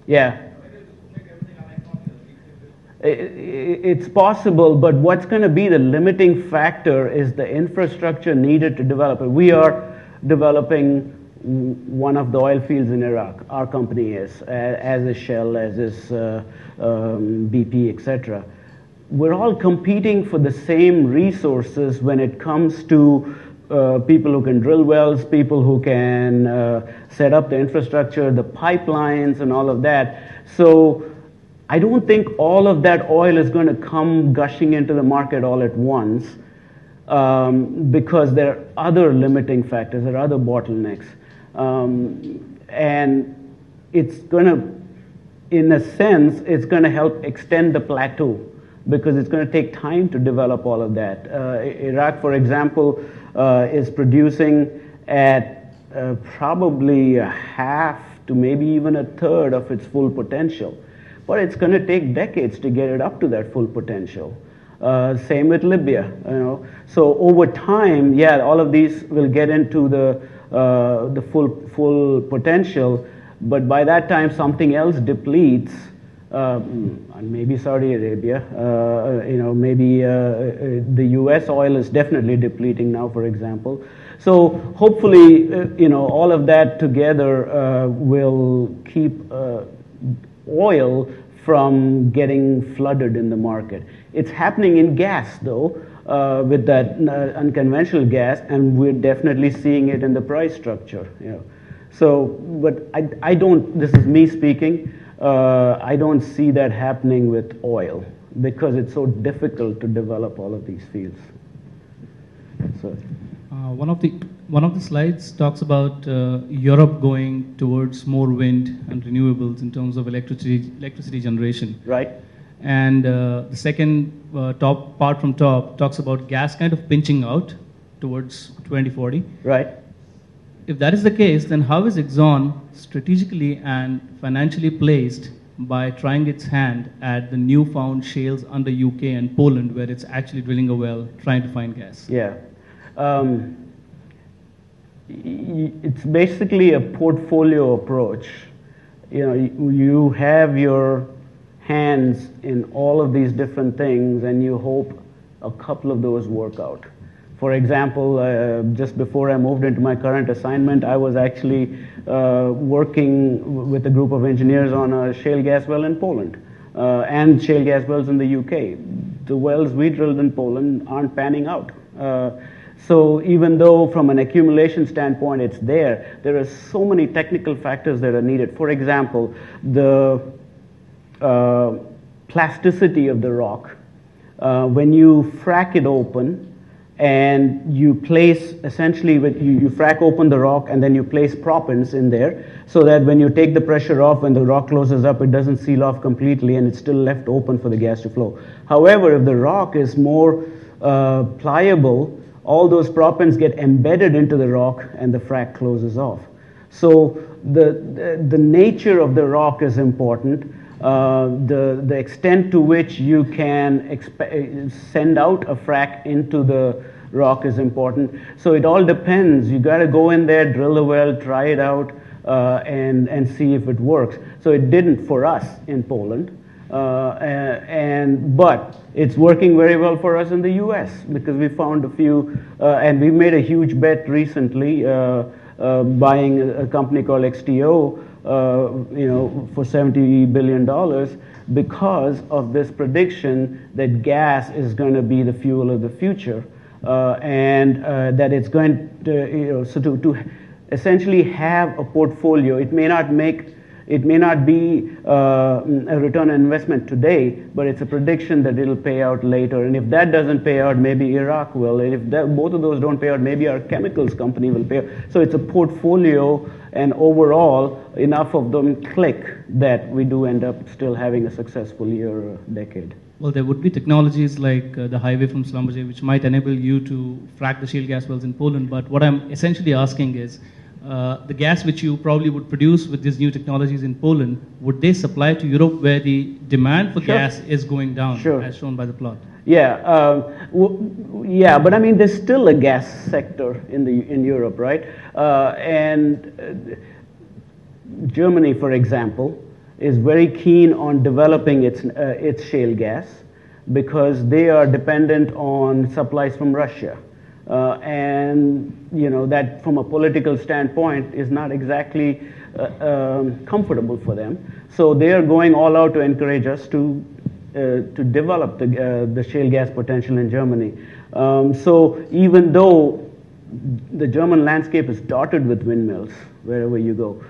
Yeah. It's possible, but what's going to be the limiting factor is the infrastructure needed to develop it. We are developing one of the oil fields in Iraq. Our company is, as is Shell, as is BP, etc. We're all competing for the same resources when it comes to people who can drill wells, people who can set up the infrastructure, the pipelines, and all of that. So I don't think all of that oil is going to come gushing into the market all at once, because there are other limiting factors, there are other bottlenecks. And it's going to, in a sense, it's going to help extend the plateau, because it's going to take time to develop all of that. Iraq, for example, is producing at probably a half to maybe even a third of its full potential. But it's going to take decades to get it up to that full potential. Same with Libya, you know. So over time, yeah, all of these will get into the full potential, but by that time something else depletes. Maybe Saudi Arabia, you know, maybe the U.S. oil is definitely depleting now, for example. So hopefully, you know, all of that together will keep oil from getting flooded in the market. It's happening in gas, though, with that unconventional gas, and we're definitely seeing it in the price structure. You know. So, but I don't, this is me speaking, I don't see that happening with oil because it's so difficult to develop all of these fields. So. One of the slides talks about Europe going towards more wind and renewables in terms of electricity generation. Right. And the second top part from top talks about gas kind of pinching out towards 2040. Right. If that is the case, then how is Exxon strategically and financially placed by trying its hand at the newfound shales under UK and Poland, where it's actually drilling a well, trying to find gas? Yeah. It's basically a portfolio approach. You know, you have your hands in all of these different things, and you hope a couple of those work out. For example, just before I moved into my current assignment, I was actually working with a group of engineers on a shale gas well in Poland and shale gas wells in the UK. The wells we drilled in Poland aren't panning out. So even though from an accumulation standpoint it's there are so many technical factors that are needed. For example, the plasticity of the rock. When you frack it open and you place, essentially you frack open the rock and then you place proppants in there so that when you take the pressure off, when the rock closes up, it doesn't seal off completely and it's still left open for the gas to flow. However, if the rock is more pliable, all those proppants get embedded into the rock and the frac closes off. So the nature of the rock is important. The extent to which you can send out a frac into the rock is important. So it all depends. You got to go in there, drill a well, try it out, and see if it works. So it didn't for us in Poland. But it's working very well for us in the U.S. because we found a few, and we made a huge bet recently buying a company called XTO, you know, for $70 billion because of this prediction that gas is going to be the fuel of the future, and that it's going to, you know, so to essentially have a portfolio. It may not be a return on investment today, but it's a prediction that it'll pay out later. And if that doesn't pay out, maybe Iraq will. And if both of those don't pay out, maybe our chemicals company will pay out. So it's a portfolio, and overall, enough of them click that we do end up still having a successful year or decade. Well, there would be technologies like the highway from Schlumberger, which might enable you to frack the shale gas wells in Poland. But what I'm essentially asking is, the gas which you probably would produce with these new technologies in Poland, would they supply to Europe where the demand for gas is going down, as shown by the plot? Yeah, yeah, but I mean, there's still a gas sector in Europe, right? And Germany, for example, is very keen on developing its shale gas because they are dependent on supplies from Russia. And that from a political standpoint is not exactly comfortable for them. So they are going all out to encourage us to develop the shale gas potential in Germany. So even though the German landscape is dotted with windmills wherever you go,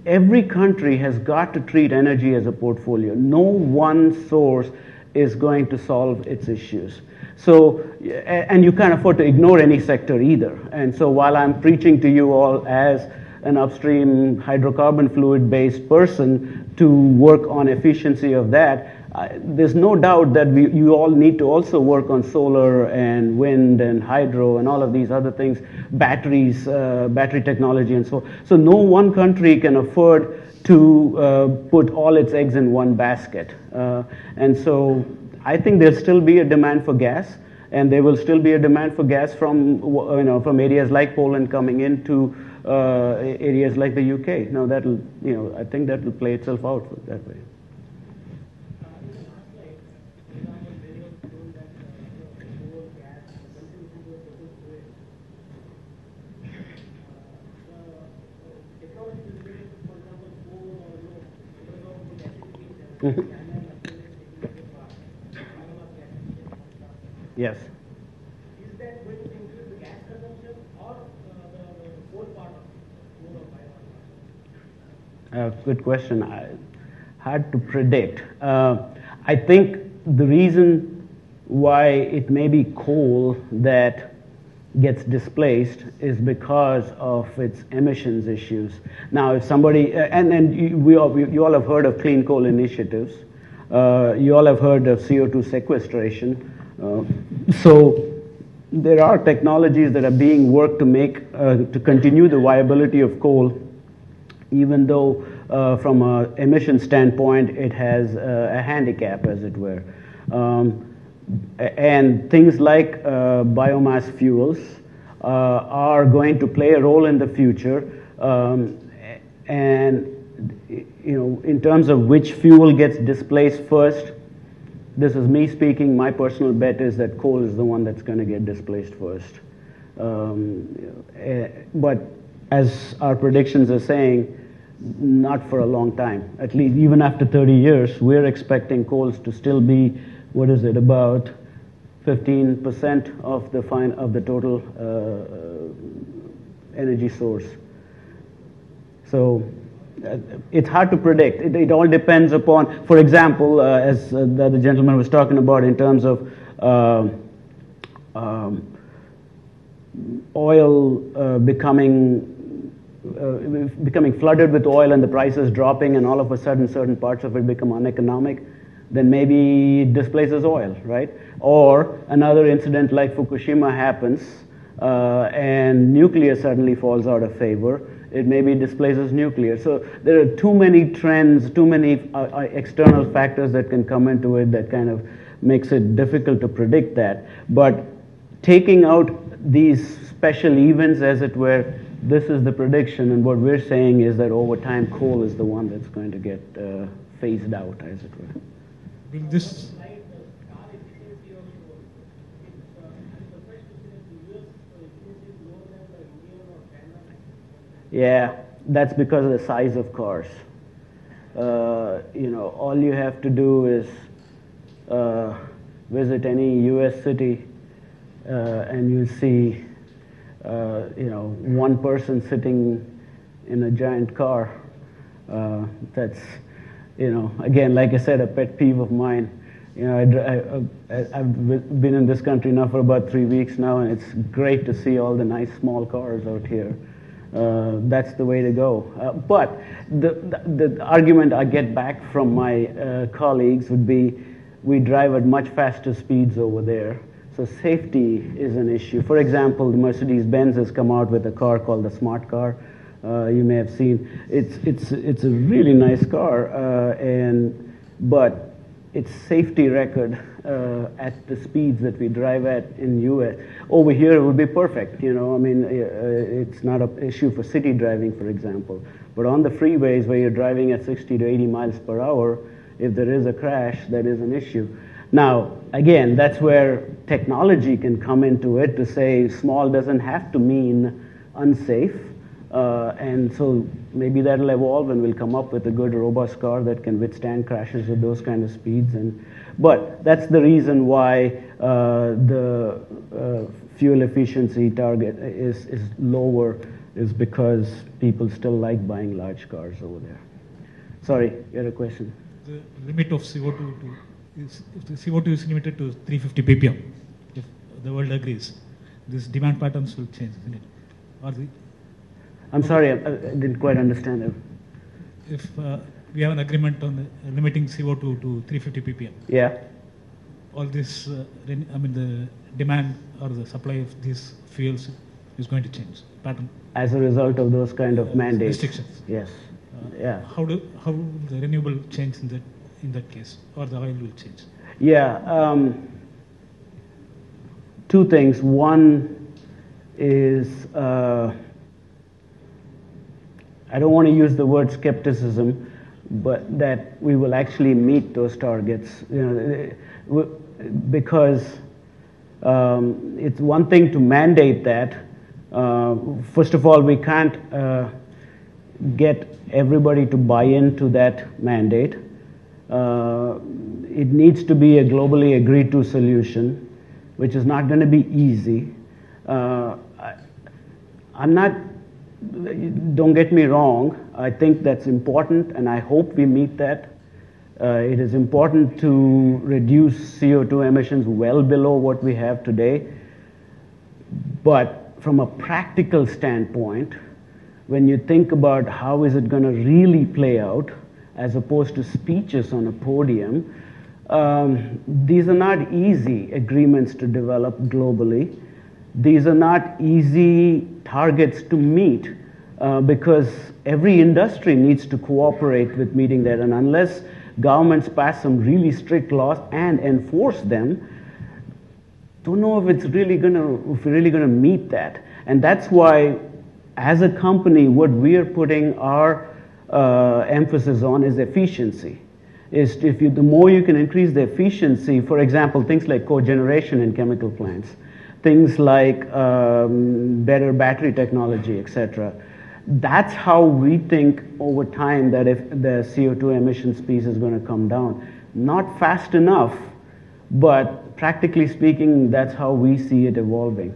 every country has got to treat energy as a portfolio. No one source is going to solve its issues. So, and you can't afford to ignore any sector either. And so while I'm preaching to you all as an upstream hydrocarbon fluid-based person to work on efficiency of that, there's no doubt that you all need to also work on solar and wind and hydro and all of these other things, batteries, battery technology and so on. So no one country can afford to put all its eggs in one basket. And so I think there'll still be a demand for gas, and there will still be a demand for gas from areas like Poland coming into areas like the UK. Now that'll, I think that will play itself out that way. Mm-hmm. Yes. Is that going to increase the gas consumption or the coal part of it? Good question. Hard to predict. I think the reason why it may be coal that gets displaced is because of its emissions issues. Now, if somebody, you all have heard of clean coal initiatives. You all have heard of CO2 sequestration. So there are technologies that are being worked to make, to continue the viability of coal, even though from an emission standpoint it has a handicap, as it were. And things like biomass fuels are going to play a role in the future. And in terms of which fuel gets displaced first, this is me speaking. My personal bet is that coal is the one that's going to get displaced first. But as our predictions are saying, not for a long time. At least even after 30 years, we're expecting coals to still be, what is it, about 15% of the total energy source. So it's hard to predict. It all depends upon, for example, as the other gentleman was talking about in terms of oil becoming flooded with oil and the prices dropping, and all of a sudden certain parts of it become uneconomic, then maybe it displaces oil, right? Or another incident like Fukushima happens and nuclear suddenly falls out of favor. It maybe displaces nuclear. So there are too many trends, too many external factors that can come into it that kind of makes it difficult to predict that. But taking out these special events, as it were, this is the prediction, and what we're saying is that over time coal is the one that's going to get phased out, as it were. Will this... Yeah, that's because of the size of cars. All you have to do is visit any U.S. city and you'll see, one person sitting in a giant car. That's, again, like I said, a pet peeve of mine. I've been in this country now for about 3 weeks now, and it's great to see all the nice small cars out here. That's the way to go. But the argument I get back from my colleagues would be, we drive at much faster speeds over there, so safety is an issue. For example, the Mercedes-Benz has come out with a car called the Smart Car. You may have seen. It's a really nice car, but its safety record at the speeds that we drive at in US. Over here, it would be perfect. You know, I mean, it's not an issue for city driving, for example. But on the freeways where you're driving at 60 to 80 miles per hour, if there is a crash, that is an issue. Now, again, that's where technology can come into it to say small doesn't have to mean unsafe. And so maybe that'll evolve and we'll come up with a good robust car that can withstand crashes with those kind of speeds. But that's the reason why the fuel efficiency target is lower, is because people still like buying large cars over there. Sorry, you had a question? The limit of CO2 is, if the CO2 is limited to 350 ppm, if the world agrees, these demand patterns will change, isn't it? Or the I'm sorry, I didn't quite understand it. If we have an agreement on limiting CO2 to 350 ppm, Yeah. all this, the demand or the supply of these fuels is going to change pattern. As a result of those kind of mandates. Restrictions. Yes. Yeah. How will the renewable change in that case, or the oil will change? Yeah. Two things. One is I don't want to use the word skepticism, but that we will actually meet those targets. You know, because it's one thing to mandate that. First of all, we can't get everybody to buy into that mandate. It needs to be a globally agreed to solution, which is not going to be easy. I'm not, don't get me wrong, I think that's important and I hope we meet that. It is important to reduce CO2 emissions well below what we have today. But from a practical standpoint, when you think about how is it going to really play out, as opposed to speeches on a podium, these are not easy agreements to develop globally. These are not easy targets to meet because every industry needs to cooperate with meeting that. And unless governments pass some really strict laws and enforce them, don't know if we're really going to meet that. And that's why, as a company, what we are putting our emphasis on is efficiency. The more you can increase the efficiency, for example, things like cogeneration in chemical plants, things like better battery technology, etc. That's how we think over time that if the CO2 emissions piece is going to come down. Not fast enough, but practically speaking, that's how we see it evolving.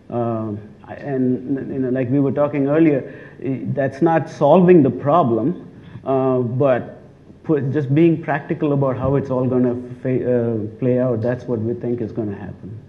And you know, like we were talking earlier, that's not solving the problem, but just being practical about how it's all going to play out. That's what we think is going to happen.